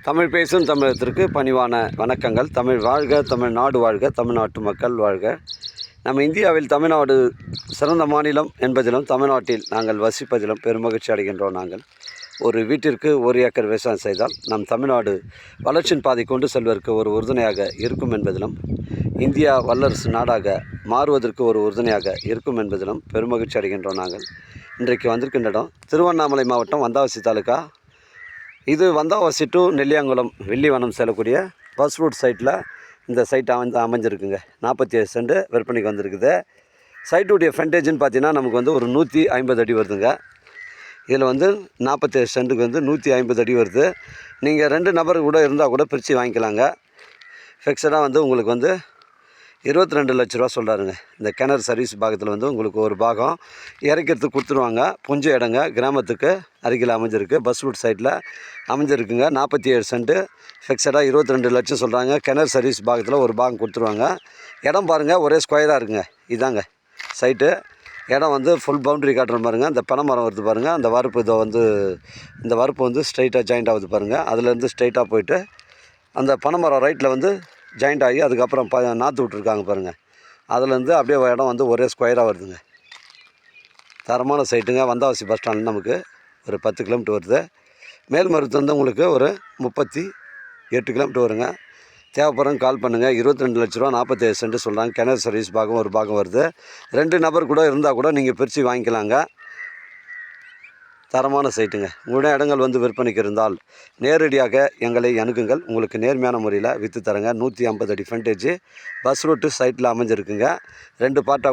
தமிழ் பேசும் தமிழகத்திற்கு பணிவான வணக்கங்கள். தமிழ் வாழ்க, தமிழ்நாடு வாழ்க, தமிழ்நாட்டு மக்கள் வாழ்க. நம்ம இந்தியாவில் தமிழ்நாடு சிறந்த மாநிலம் என்பதிலும் தமிழ்நாட்டில் நாங்கள் வசிப்பதிலும் பெருமகிழ்ச்சி அடைகின்றோம். நாங்கள் ஒரு வீட்டிற்கு 1 ஏக்கர் விவசாயம் செய்தால் நம் தமிழ்நாடு வளர்ச்சியின் பாதை கொண்டு செல்வதற்கு ஒரு உறுதுணையாக இருக்கும் என்பதிலும், இந்தியா வல்லரசு நாடாக மாறுவதற்கு ஒரு உறுதுணையாக இருக்கும் என்பதிலும் பெருமகிழ்ச்சி அடைகின்றோம். நாங்கள் இன்றைக்கு வந்திருக்கின்ற இடம் திருவண்ணாமலை மாவட்டம் வந்தாவசி தாலுக்கா. இது வந்தாவசி டு நெல்லியாங்குளம் வெள்ளிவனம் செல்லக்கூடிய பஸ் ரூட் சைட்டில் இந்த சைட் அமைஞ்சிருக்குங்க. 47 சென்ட் விற்பனைக்கு வந்திருக்குது. சைட்டுடைய ஃப்ரண்டேஜ்னு பார்த்தீங்கன்னா நமக்கு வந்து ஒரு 150 அடி வருதுங்க. இதில் வந்து 47 சென்ட்டுக்கு வந்து 150 அடி வருது. நீங்கள் 2 நபர் கூட இருந்தால் கூட பிரித்து வாங்கிக்கலாங்க. ஃபிக்ஸடாக வந்து உங்களுக்கு வந்து 22 லட்ச ரூபா சொல்கிறாருங்க. இந்த கிணறு சர்வீஸ் பாகத்தில் வந்து உங்களுக்கு ஒரு பாகம் இறக்கிறதுக்கு கொடுத்துருவாங்க. புஞ்ச இடங்க கிராமத்துக்கு அருகில் அமைஞ்சிருக்கு. பஸ் ரூட் சைட்டில் அமைஞ்சிருக்குங்க. 47 சென்ட்டு ஃபிக்ஸடாக 22 லட்சம் சொல்கிறாங்க. கிணறு சர்வீஸ் பாகத்தில் ஒரு பாகம் கொடுத்துருவாங்க. இடம் பாருங்கள், ஒரே ஸ்கொயராக இருக்குங்க. இதாங்க சைட்டு. இடம் வந்து ஃபுல் பவுண்ட்ரி காட்டுற பாருங்கள். அந்த பனை மரம் வருது பாருங்கள். அந்த வரப்பு இதை வந்து இந்த வரப்பு வந்து ஸ்ட்ரைட்டாக ஜாயிண்ட் ஆகுது பாருங்கள். அதுலேருந்து ஸ்ட்ரைட்டாக போயிட்டு அந்த பனை மரம் ரைட்டில் வந்து ஜாயிண்ட் ஆகி அதுக்கப்புறம் நாற்று விட்ருக்காங்க பாருங்கள். அதுலேருந்து அப்படியே இடம் வந்து ஒரே ஸ்கொயராக வருதுங்க. தரமான சைட்டுங்க. வந்தாவசி பஸ் ஸ்டாண்ட் நமக்கு ஒரு 10 கிலோமீட்டர் வருது. மேல்மருவத்து வந்து உங்களுக்கு ஒரு 38 கிலோமீட்டர் வருங்க. தேவைப்படுறவங்க கால் பண்ணுங்கள். 22 லட்ச ரூபா 47 சென்ட் சொல்கிறாங்க. கிணறு சர்வீஸ் பாகம் ஒரு பாகம் வருது. 2 நபர் கூட இருந்தால் கூட நீங்கள் பிரித்து வாங்கிக்கலாங்க. தரமான சைட்டுங்க. உங்களுடைய இடங்கள் வந்து விற்பனைக்கு இருந்தால் நேரடியாக எங்களை அணுகுங்கள். உங்களுக்கு நேர்மையான முறையில் விற்று தரங்க. 150 அடி ஃப்ரண்டேஜ் பஸ் ரூட்டு சைட்டில் அமைஞ்சிருக்குங்க. 2 பார்ட்டாக